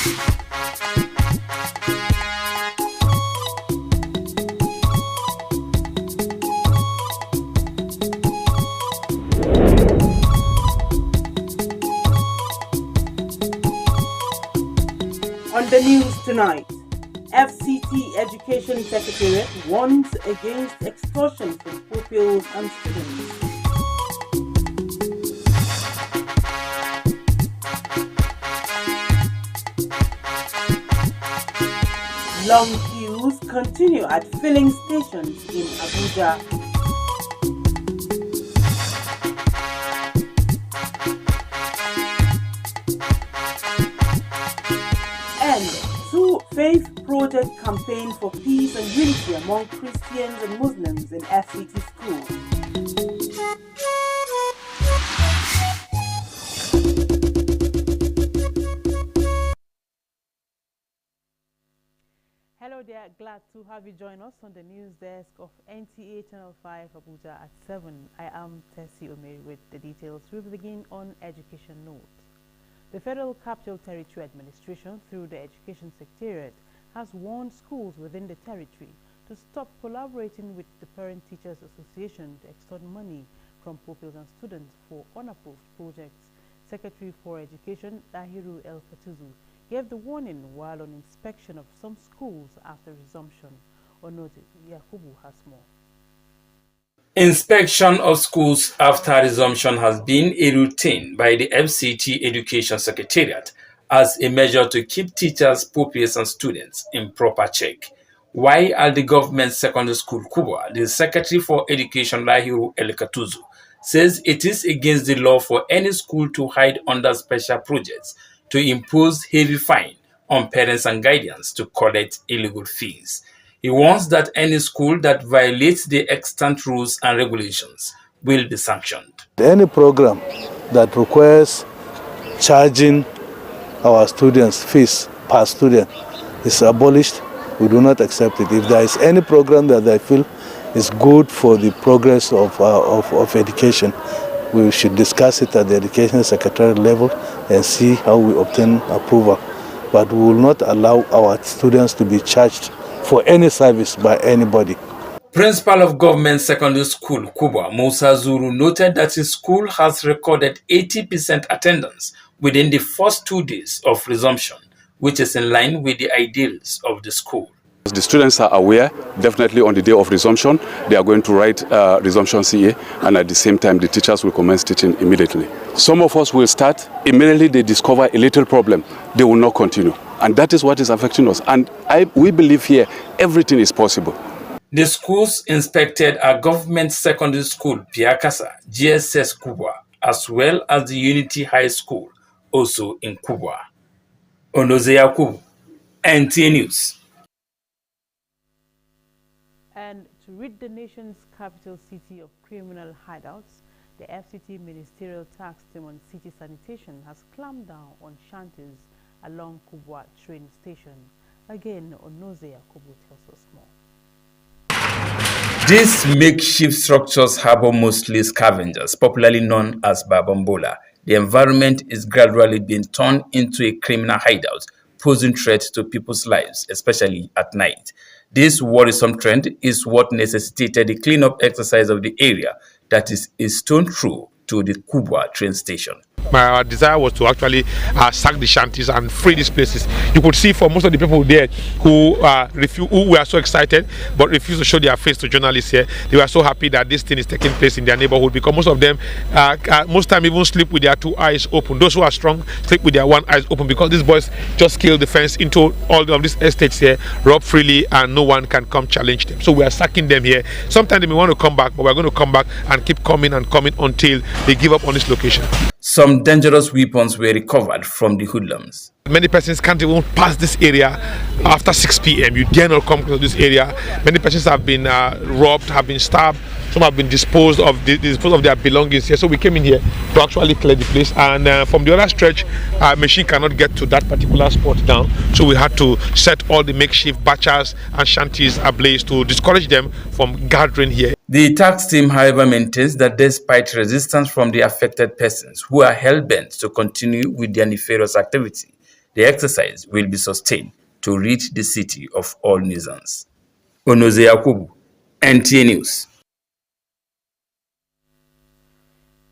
On the news tonight, FCT Education Secretariat warns against extortion from pupils and students. Long queues continue at filling stations in Abuja. And two faith project campaign for peace and unity among Christians and Muslims in FCT schools. Hello there, glad to have you join us on the news desk of NTA Channel 5 Abuja at 7. I am Tessie Omeri with the details. We begin on education note. The Federal Capital Territory Administration, through the Education Secretariat, has warned schools within the territory to stop collaborating with the Parent Teachers Association to extort money from pupils and students for unapproved projects. Secretary for Education, Dahiru El Katuzu, gave the warning while on inspection of some schools after resumption. Onote Yakubu has more. Inspection of schools after resumption has been a routine by the FCT Education Secretariat as a measure to keep teachers, pupils, and students in proper check. Why at the government secondary school Kubwa, the Secretary for Education Dahiru El Katuzu says it is against the law for any school to hide under special projects to impose heavy fine on parents and guardians to collect illegal fees. He warns that any school that violates the extant rules and regulations will be sanctioned. Any program that requires charging our students fees per student is abolished. We do not accept it. If there is any program that they feel is good for the progress of education, we should discuss it at the Education Secretariat level and see how we obtain approval. But we will not allow our students to be charged for any service by anybody. Principal of Government Secondary School Kubwa, Musa Zuru, noted that his school has recorded 80% attendance within the first 2 days of resumption, which is in line with the ideals of the school. The students are aware, definitely on the day of resumption, they are going to write resumption CA, and at the same time, the teachers will commence teaching immediately. Some of us will start, immediately they discover a little problem, they will not continue. And that is what is affecting us. And we believe here, everything is possible. The schools inspected are Government Secondary School Piakasa, GSS Kubwa, as well as the Unity High School, also in Kubwa. Onoze Yakubu, NTA News. And to rid the nation's capital city of criminal hideouts, the FCT Ministerial Task Team on City Sanitation has clamped down on shanties along Kubwa train station. Again, Onoze Yakubu tells us more. These makeshift structures harbor mostly scavengers, popularly known as Babambola. The environment is gradually being turned into a criminal hideout, posing threats to people's lives, especially at night. This worrisome trend is what necessitated the cleanup exercise of the area that is a stone throw to the Kubwa train station. My desire was to actually sack the shanties and free these places. You could see for most of the people there who were so excited but refused to show their face to journalists here. They were so happy that this thing is taking place in their neighborhood, because most of them, most time, even sleep with their 2 eyes open. Those who are strong sleep with their 1 eye open, because these boys just scaled the fence into all of these estates here, rob freely, and no one can come challenge them. So we are sacking them here. Sometimes they may want to come back, but we're going to come back and keep coming and coming until they give up on this location. Some dangerous weapons were recovered from the hoodlums. Many persons can't even pass this area after 6 p.m. You dare not come to this area. Many persons have been robbed, have been stabbed. Some have been disposed of their belongings here. So we came in here to actually clear the place. And from the other stretch, machine cannot get to that particular spot down. So we had to set all the makeshift bachas and shanties ablaze to discourage them from gathering here. The tax team, however, maintains that despite resistance from the affected persons who are hell-bent to continue with their nefarious activity, The exercise will be sustained to rid the city of all nuisance. Onoze Yakubu, NTA News.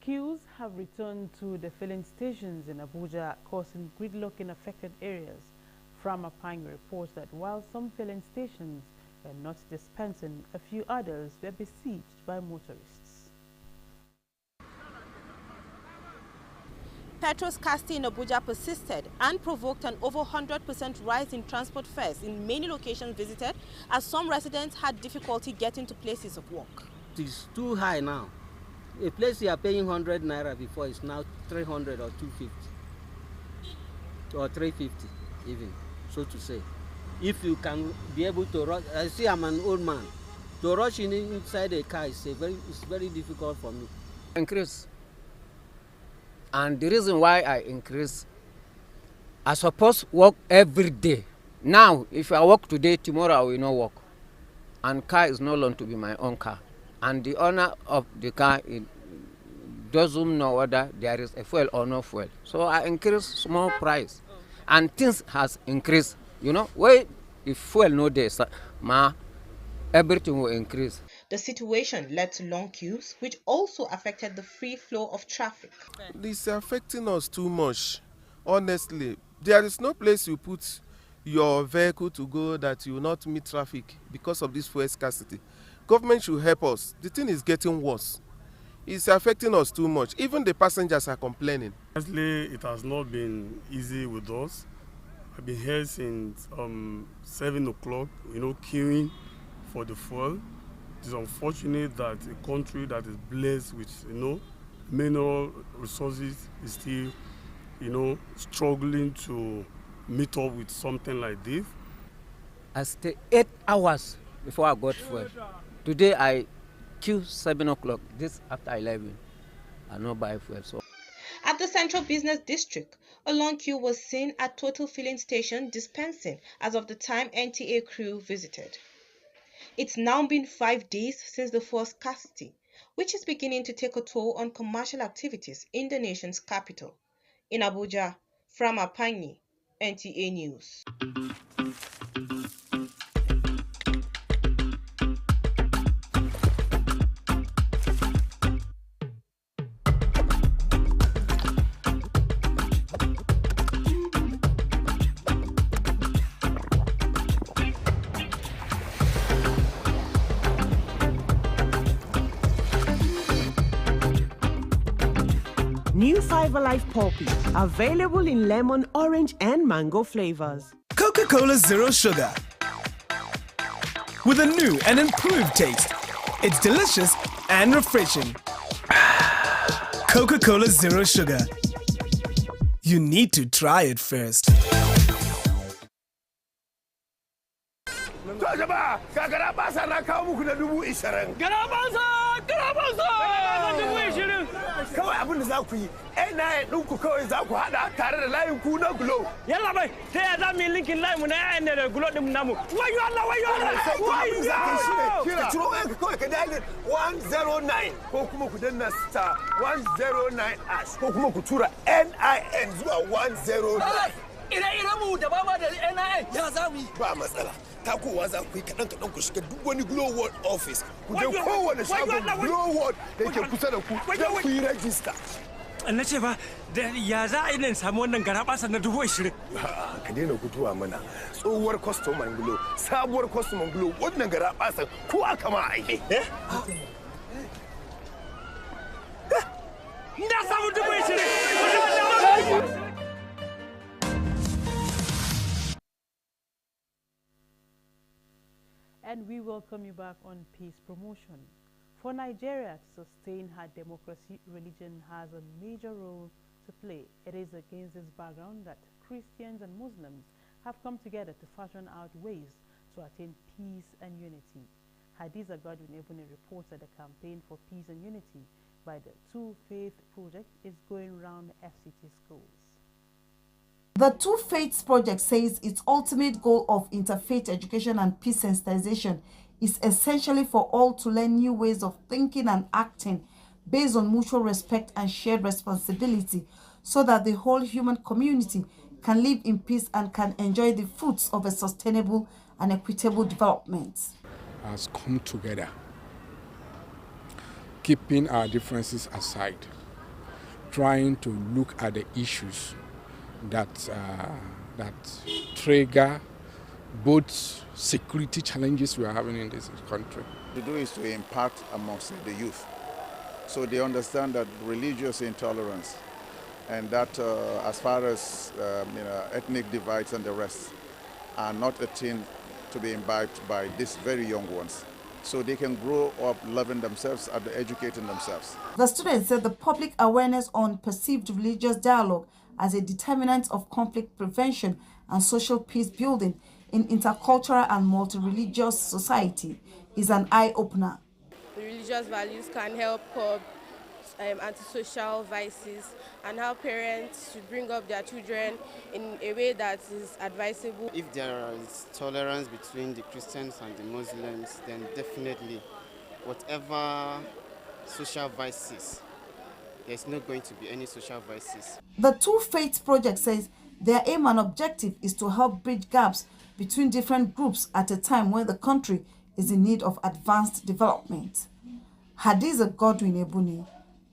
Queues have returned to the filling stations in Abuja, causing gridlock in affected areas. Framapang reports that while some filling stations were not dispensing, a few others were besieged by motorists. Petrol scarcity in Abuja persisted and provoked an over 100% rise in transport fares in many locations visited, as some residents had difficulty getting to places of work. It is too high now. A place you are paying 100 naira before is now 300 or 250 or 350 even, so to say. If you can be able to rush, I see I'm an old man, to rush inside a car is very difficult for me. Increase. And the reason why I increase, I suppose work every day. Now, if I work today, tomorrow I will not work. And car is no longer to be my own car. And the owner of the car doesn't know whether there is a fuel or no fuel. So I increase small price. And things has increased. You know, where if fuel no there, everything will increase. The situation led to long queues, which also affected the free flow of traffic. This is affecting us too much, honestly. There is no place you put your vehicle to go that you will not meet traffic because of this fuel scarcity. Government should help us. The thing is getting worse. It's affecting us too much. Even the passengers are complaining. Honestly, it has not been easy with us. I've been here since 7 o'clock, queuing for the fuel. It is unfortunate that a country that is blessed with, mineral resources is still, struggling to meet up with something like this. I stayed 8 hours before I got fuel. Today I queue 7 o'clock. This after 11. I not buy fuel. So. At the Central Business District, a long queue was seen at Total Filling Station dispensing as of the time NTA crew visited. It's now been 5 days since the fuel scarcity, which is beginning to take a toll on commercial activities in the nation's capital. In Abuja, Framapang, NTA News. New 5 Alive Poppy, available in lemon, orange, and mango flavors. Coca-Cola Zero Sugar. With a new and improved taste. It's delicious and refreshing. Coca-Cola Zero Sugar. You need to try it first. Kawai abin da za ku yi, NIN ɗinku kawai za ku haɗa tare da layin ku na Glo. Yalla bai, ta yaya za mu yi linkin layin mu na NIN da Glo ɗin namu? Wayo Allah, wayo Allah! Wayo! Ka ciro wayanka kawai ka dial 109 ko kuma ku danna star 109 ash ko kuma ku tura NIN zuwa 109. Ire-ire mu da ba da NIN ya za mu yi? Ba matsala. Takowa za ku yi kaɗan ku shiga duk wani Glo World office. Ku je kowane shagon Glo World da yake kusa da ku don ku yi rajista. Na ce ba, ya za a yi nan samu wannan garaɓasa na 20,000? Ka daina guduwa mana. Tsohuwar kwastoman Glo, sabuwar kwastoman Glo, wannan garaɓasa ko aka ma aiki. Na samu 20,000! And we welcome you back on Peace Promotion. For Nigeria to sustain her democracy, religion has a major role to play. It is against this background that Christians and Muslims have come together to fashion out ways to attain peace and unity. Hadiza Godwin Ebony reports that the campaign for peace and unity by the Two Faith Project is going round FCT schools. The Two Faiths Project says its ultimate goal of interfaith education and peace sensitization is essentially for all to learn new ways of thinking and acting based on mutual respect and shared responsibility so that the whole human community can live in peace and can enjoy the fruits of a sustainable and equitable development. Has come together, keeping our differences aside, trying to look at the issues that trigger both security challenges we are having in this country. To do is to impact amongst the youth, so they understand that religious intolerance and that as far as ethnic divides and the rest are not a thing to be imbibed by these very young ones, so they can grow up loving themselves and educating themselves. The students said the public awareness on perceived religious dialogue as a determinant of conflict prevention and social peace building in intercultural and multi-religious society is an eye-opener. The religious values can help curb antisocial vices and help parents to bring up their children in a way that is advisable. If there is tolerance between the Christians and the Muslims, then definitely whatever social vices, there's not going to be any social vices. The Two Faiths Project says their aim and objective is to help bridge gaps between different groups at a time when the country is in need of advanced development. Hadiza Godwin Ebuni,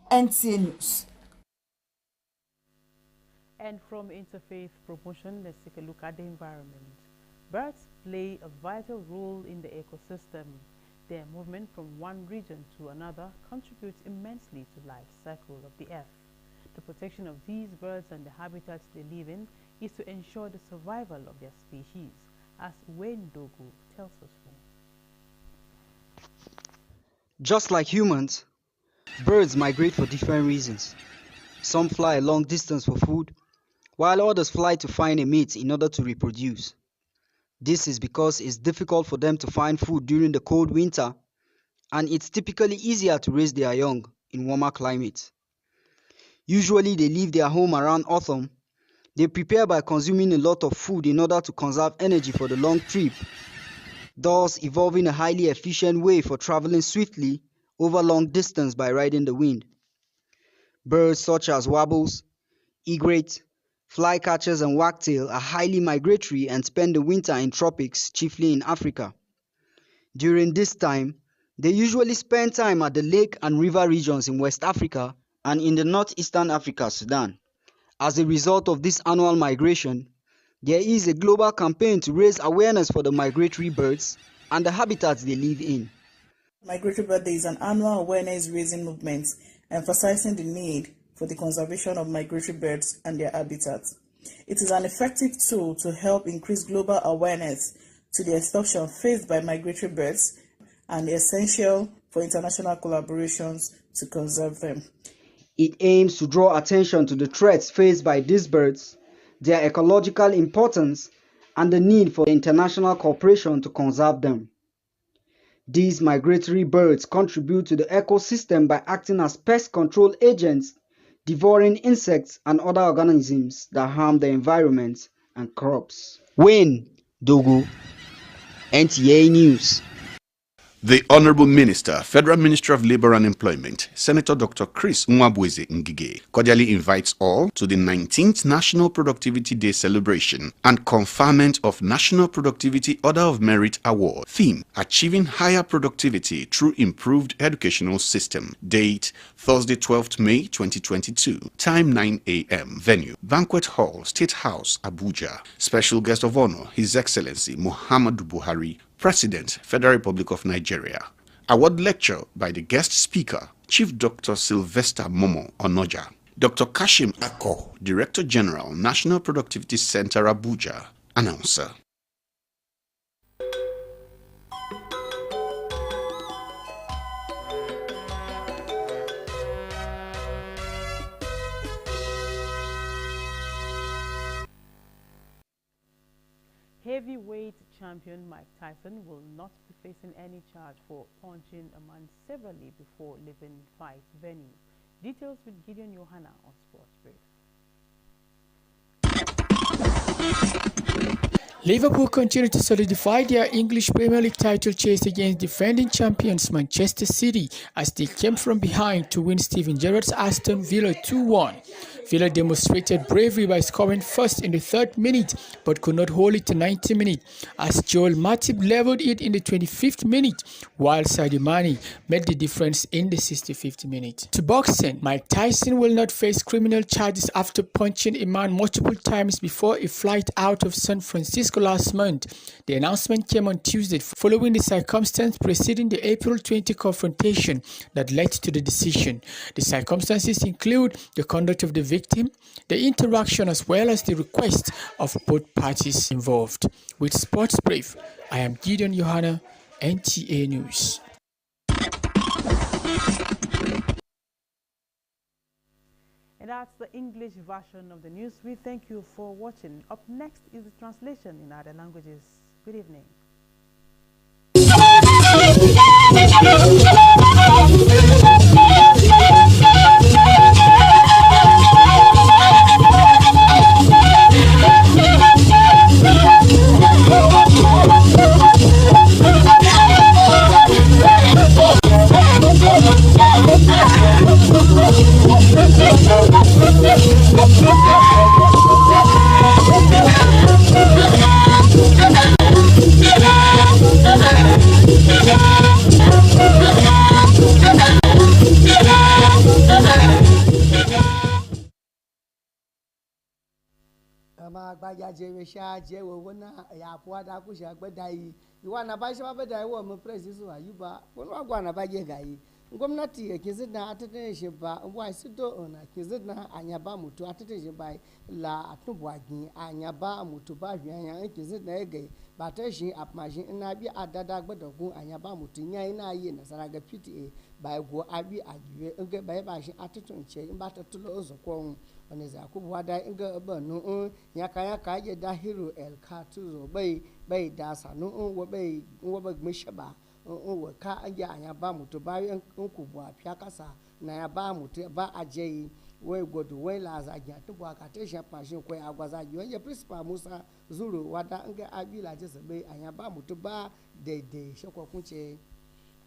NTA News. And from interfaith promotion, let's take a look at the environment. Birds play a vital role in the ecosystem. Their movement from one region to another contributes immensely to life cycle of the earth. The protection of these birds and the habitats they live in is to ensure the survival of their species, as Wayne Dogu tells us more. Just like humans, birds migrate for different reasons. Some fly a long distance for food, while others fly to find a mate in order to reproduce. This is because it's difficult for them to find food during the cold winter, and it's typically easier to raise their young in warmer climates. Usually they leave their home around autumn. They prepare by consuming a lot of food in order to conserve energy for the long trip, thus evolving a highly efficient way for traveling swiftly over long distance by riding the wind. Birds such as warbles, egrets, flycatchers and wagtail are highly migratory and spend the winter in tropics, chiefly in Africa. During this time, they usually spend time at the lake and river regions in West Africa and in the northeastern Africa, Sudan. As a result of this annual migration, there is a global campaign to raise awareness for the migratory birds and the habitats they live in. Migratory Bird Day is an annual awareness-raising movement emphasizing the need for the conservation of migratory birds and their habitats. It is an effective tool to help increase global awareness to the extortion faced by migratory birds and essential for international collaborations to conserve them. It aims to draw attention to the threats faced by these birds, their ecological importance, and the need for international cooperation to conserve them. These migratory birds contribute to the ecosystem by acting as pest control agents, devouring insects and other organisms that harm the environment and crops. Wayne Dogu, NTA News. The Honorable Minister, Federal Ministry of Labour and Employment, Senator Dr. Chris Nwabweze Ngige, cordially invites all to the 19th National Productivity Day celebration and conferment of National Productivity Order of Merit Award. Theme: Achieving Higher Productivity Through Improved Educational System. Date: Thursday, 12th May 2022. Time: 9 a.m. Venue: Banquet Hall, State House, Abuja. Special guest of honor: His Excellency Muhammadu Buhari, President, Federal Republic of Nigeria. Award lecture by the guest speaker, Chief Dr. Sylvester Momo Onoja. Dr. Kashim Akko, Director General, National Productivity Center, Abuja. Announcer. Heavyweight champion Mike Tyson will not be facing any charge for punching a man severely before leaving fight venue. Details with Gideon Johanna on Sports Brief. Liverpool continue to solidify their English Premier League title chase against defending champions Manchester City as they came from behind to win Steven Gerrard's Aston Villa 2-1. Villa demonstrated bravery by scoring first in the 3rd minute but could not hold it to 90 minutes as Joel Matip leveled it in the 25th minute while Sadio Mane made the difference in the 65th minute. To boxing, Mike Tyson will not face criminal charges after punching a man multiple times before a flight out of San Francisco last month. The announcement came on Tuesday following the circumstance preceding the April 20 confrontation that led to the decision. The circumstances include the conduct of the victim, the interaction as well as the request of both parties involved. With Sports Brief, I am Gideon Johanna, NTA News. And that's the English version of the news. We thank you for watching. Up next is the translation in other languages. Good evening. Agbaja Jeresha Jewona Yapuada Kusha Bedai. You want a Basha Bedai woman, President Ayuba, when I go on a Bayagai. Gomnati, Kizina attention by why Sudo on a Kizina Anyabamu to attention by La Atubwagi, Anyaba Mutubaja, and Kizina Egay, Batashi, Apmajin, and Abi Adada Bedogu, Anyabamu to Yana Yen, Saraga PTA, by Go Abi Adu, and get by Bashi attitude chain, but to Lozo Kwong. On his Akubwada Inga Banu, Yakayaka, Dahiru El Katuzo, Bay Dasa, no Wabay, Wabag Mishaba, Ka Ayabamu to buy Unkubwa, Piakasa, Nayabamu to Ba Ajay, where go to Wales again to Wakatasha Passion, where I was at you and your principal Musa Zulu, Wada Anga Abila just a bay, Ayabamu to Ba de Shoko Kunche.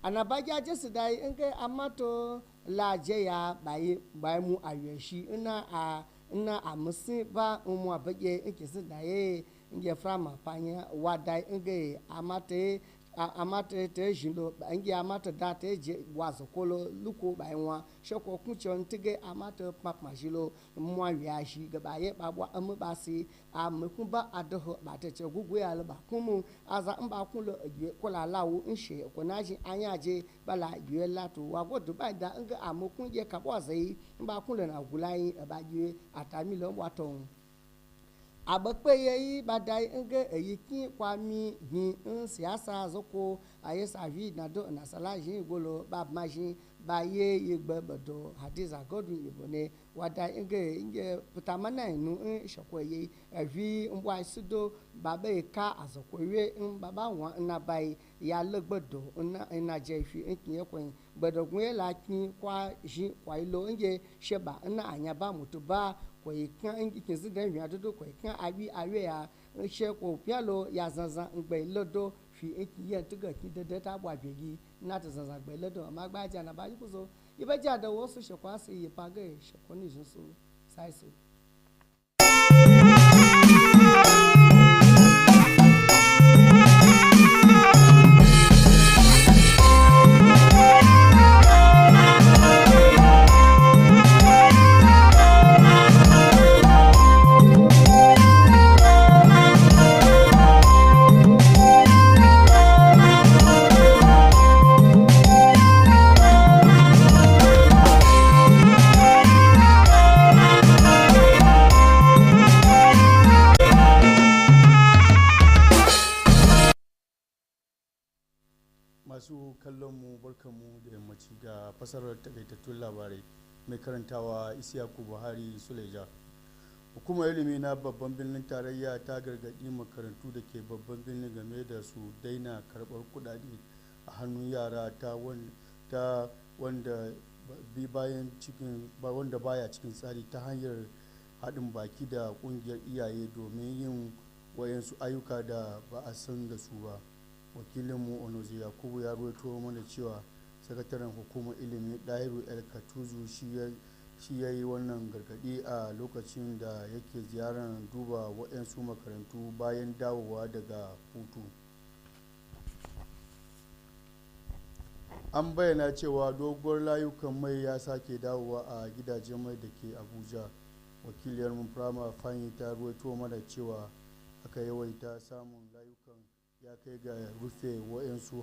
Anabaja just die nke amato la jeya by mu ayeshi na amusi ba umu abaje nke sidaye nge frama panya wadai nge amate te jindo nge amate date je wazokolo luko ba nwa shoko kuncho ntige amate papa jilo mu ayeshi gabaye babwa amubasi amukumba adoho bateche gugwe alba kumu aza mba kulo kola lawo nshe konaji anyaje bala yuela to wagodo bada nga amukunje kabwaze mba kulo na gulai abaje atamilo waton abakpeye badai nga eyiki kwami gi siasa zoko ayesa vi nado na salaji golo babmaji baye yegbebedo Hadiza Godwin ibone wada nge putamana inu shokweye evi mbwa sudo babe ka azokwe mbaba wa na bai ya legbedo na jefi nkiye kwen bedogun la kin kwa ji kwa ilo nge sheba na anyaba mutuba kwa ikan nkizi den wi adodo kwa ikan abi awe ya she ko pialo ya zanzan ngbe lodo fi nkiye tuga kidede ta bwa begi na ta zanzan gbe lodo magbaja na ba yukuzo ibeja da wosu shekwa si yipage shekoni jinsu saiso. Masu kallon mu barkamu da yammaci ga fasarar takaitattun labarai mai karantawa Isiyaku Buhari Suleja. Hukumar ilimi na babban birnin tarayya ta gargaɗi makarantu da ke babban birnin game da su daina karɓar kuɗaɗe a hannun yara ta wanda baya cikin tsari ta hanyar haɗin baki da ƙungiyar iyaye domin yin wayansu ayyuka da ba a san da su ba. Wakilinmu Onozi Yakubu ya ruwaito mana cewa sakataren hukumar ilimi Dahiru El Katuzu shi ya yi wannan gargaɗi a lokacin da yake ziyarar duba waɗansu makarantu bayan dawowa daga hutu. An bayyana cewa doguwar layukan mai ya sake dawowa a gidajen mai da ke Abuja. Wakiliyar Prama Fanyi ta ruwaito mana cewa aka yawaita samun layukan ya kai ga rufe waɗansu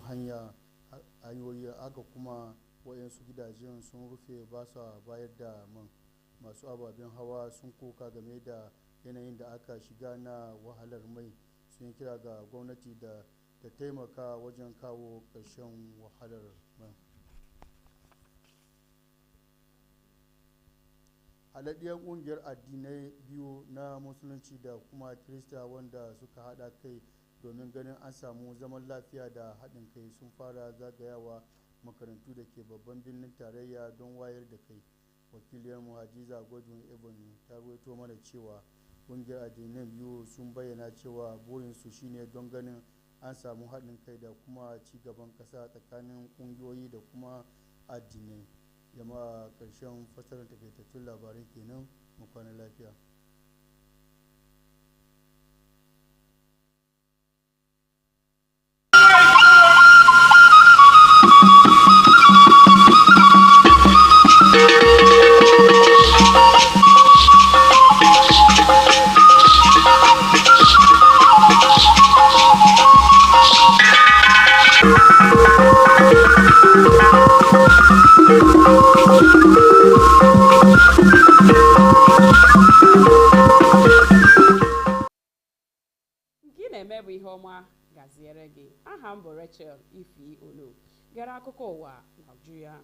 hanyoyi, aka kuma waɗansu gidajen sun rufe ba sa bayar da man. Masu ababen hawa sun koka game da yanayin da aka shiga na wahalar mai, sun kira ga gwamnati da ta taimaka wajen kawo ƙarshen wahalar man. Haɗaɗɗiyar ƙungiyar addinai biyu na musulunci da kuma kirista wanda suka haɗa kai domin ganin an samu zaman lafiya da haɗin kai sun fara zagayawa makarantu da ke babban birnin tarayya don wayar da kai. Wakiliyar Hadiza Godwin Ebon ta ruwaito mana cewa ƙungiyar addinai biyu sun bayyana cewa burinsu shine don ganin an samu haɗin kai da kuma ci gaban ƙasa tsakanin ƙungiyoyi da kuma addinai. Jama'a, ƙarshen fasarar takaitattun labarai kenan, mu kwana lafiya. na-eme bụ ihe ọma gaziere gị. Aha m bụ Rachel Ifi Olo. Gere akụkọ ụwa Naịjirịa.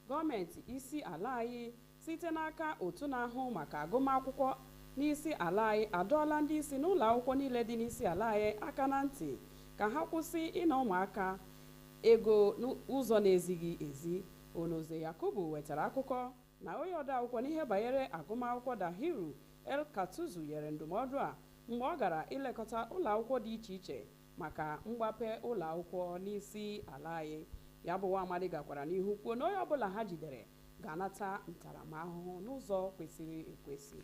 Gọọmenti isi ala anyị site n'aka otu na-ahụ maka agụmakwụkwọ n'isi ala anyị adọọla ndị isi n'ụlọ akwụkwọ niile dị n'isi ala anyị aka na ntị ka ha kwụsị ịna ụmụaka ego n'ụzọ na-ezighị ezi. Onoze Yakubu wetara akụkọ na onye ode akwụkwọ n'ihe banyere agụmakwụkwọ Dahiru El Katuzu nyere ndụmọdụ a mgbe ọ gara ilekọta ụlọ akwụkwọ dị iche iche maka mgbape ụlọ akwụkwọ n'isi ala anyị. Ya bụ nwa amadi gakwara n'ihu kwuo na onye ọbụla ha jidere ga-anata ntaramahụhụ n'ụzọ kwesịrị ekwesị.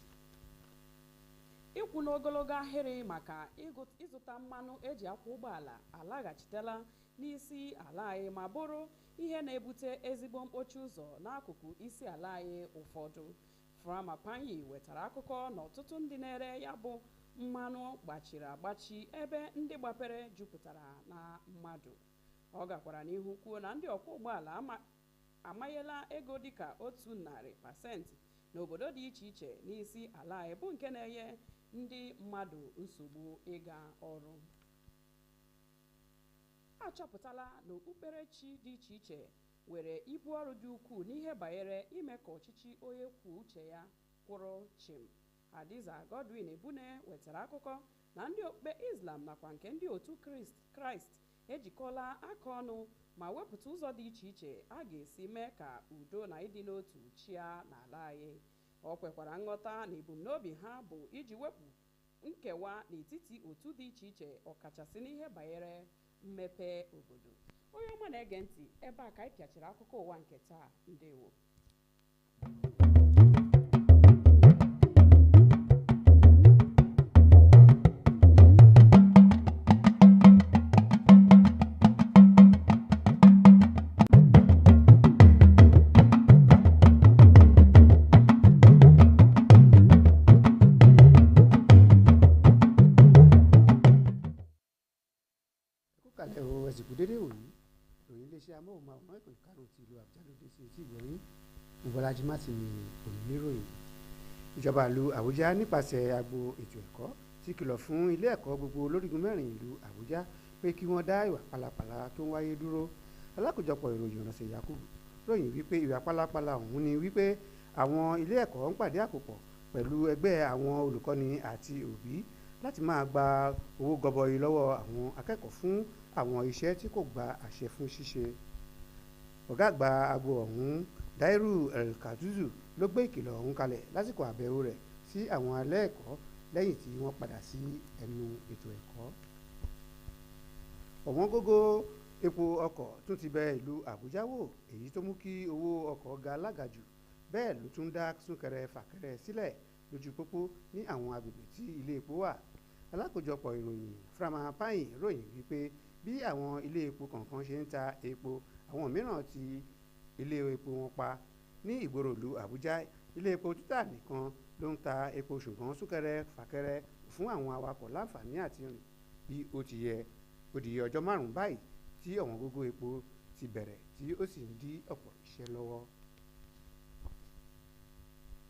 Ịkwụ n'ogologo ahịrị maka ịzụta mmanụ eji akwụ ụgbọala alaghachitela n'isi ala anyị ma bụrụ ihe na-ebute ezigbo mkpochi ụzọ n'akụkụ isi ala anyị ụfọdụ. Frama Panyi wetara akụkọ na ọtụtụ ndị na-ere ya bụ mmanụ gbachiri agbachi ebe ndị gbapere jupụtara na mmadụ. Ọ gakwara n'ihu kwuo na ndị ọkwọ ụgbọala amanyela ego dịka 100% n'obodo dị iche iche n'isi ala anyị bụ nke na-enye ndị mmadụ nsogbu ịga ọrụ. A chọpụtala na okpukperechi dị iche iche nwere ibu ọrụ dị ukwuu n'ihe banyere ime ka ọchịchị onye kwuo uche ya kwụrụ chịm. Hadiza Godwin Ebune wetara akụkọ na ndị okpukpe Islam nakwa nke ndị otu Kraịst ejikọla aka ọnụ ma wepụta ụzọ dị iche iche a ga-esi mee ka udo na ịdị n'otu chịa n'ala anyị. Ọ kwekwara nghọta na ebumnobi ha bụ iji wepụ nkewa n'etiti otu dị iche iche ọkachasị n'ihe banyere mmepe obodo. Onye ọma na-ege ntị, ebe a ka anyị pịachiri akụkọ ụwa nke taa. Ndewo. Dédé òní ìròyìn iléeṣẹ́ amóhùnmáwòrán ìpín karùn-ún ti ìlú Àbújá ló dé sí etí ìgbọ̀nyín. Bọ́lájí Martin ni oníròyìn. Ìjọba ìlú Àbújá nípasẹ̀ agbo ètò ẹ̀kọ́ ti kìlọ̀ fún ilé ẹ̀kọ́ gbogbo olórígun mẹ́rin ìlú Àbújá pé kí wọ́n dá ìwà pálapàla tó ń wáyé dúró. Alákòjọpọ̀ ìròyìn Ọ̀nàṣẹ́ Yakubu ròyìn wípé ìwà pálapàla ọ̀hún ni wípé àwọn ilé ẹ̀kọ́ ń pàdé àpòpọ̀ pẹ̀lú ẹgbẹ́ àwọn olùkọ́ni àti òbí láti máa gba owó gọbọi lọ́wọ́ àwọn akẹ́kọ̀ọ́ fún àwọn iṣẹ́ tí kò gba àṣẹ fún ṣíṣe. Ọ̀gá àgbà agbo ọ̀hún Dahiru El Katuzu ló gbé ìkìlọ̀ ọ̀hún kalẹ̀ lásìkò àbẹ̀wò rẹ̀ sí àwọn ilé ẹ̀kọ́ lẹ́yìn tí wọ́n padà sí ẹnu ètò ẹ̀kọ́. ọ̀wọ́n gógó epo ọkọ̀ tún ti bẹ ìlú Àbújá wò, èyí tó mú kí owó ọkọ̀ ga lágàjù, bẹ́ẹ̀ ló tún dá súnkẹrẹ fàkẹrẹ sílẹ̀ lójú pópó ní àwọn agbègbè tí ilé epo wà. alákòjọpọ̀ ìròyìn Frama Payin ròyìn wípé bí àwọn ilé epo kọ̀ọ̀kan ṣe ń ta epo, àwọn mìíràn ti ilé epo wọn pa. ní ìgboro ìlú Àbújá, ilé epo títà nìkan ló ń ta epo, ṣùgbọ́n súnkẹrẹ fàkẹrẹ fún àwọn awakọ̀ láǹfààní àti rìn bí ó ti yẹ. ó di ọjọ́ 5 báyìí tí ọ̀wọ́n gógó epo ti bẹ̀rẹ̀, tí ó sì ń dí ọ̀pọ̀ iṣẹ́ lọ́wọ́.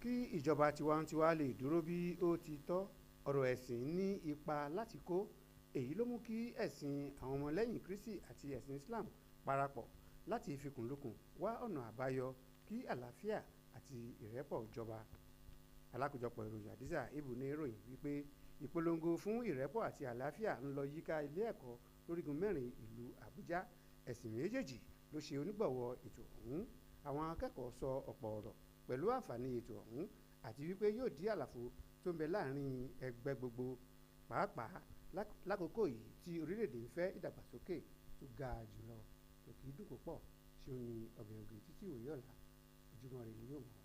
kí ìjọba tiwantiwa lè dúró bí ó ti tọ́, ọ̀rọ̀ ẹ̀sìn ní ipa láti kó. èyí ló mú kí ẹ̀sìn àwọn ọmọlẹ́yìn Kristi àti ẹ̀sìn Islam parapọ̀ láti fikùnlukùn wá ọ̀nà àbáyọ kí àlàáfíà àti ìrẹ́pọ̀ jọba. alákòjọpọ̀ ìròyìn Hadiza Ibu ní ìròyìn wípé ìpolongo fún ìrẹ́pọ̀ àti àlàáfíà ń lọ yíká ilé ẹ̀kọ́ lórígun 4 ìlú Àbújá. ẹ̀sìn méjèèjì ló ṣe onígbọ̀wọ́ ètò ọ̀hún. àwọn akẹ́kọ̀ọ́ sọ ọ̀pọ̀ ọ̀rọ̀ pẹ̀lú àǹfààní ètò ọ̀hún àti wípé yóò dí àlàfo tó ń bẹ láàrin ẹgbẹ́ gbogbo, pàápàá lákòókò yìí tí orílẹ̀-èdè ń fẹ́ ìdàgbàsókè tó ga jùlọ. òkè dùn púpọ̀ ṣé ó ní ọbẹ̀ ògè títí òye ọ̀la. ojúmọ́ rẹ̀ ni yóò mọ̀ wá.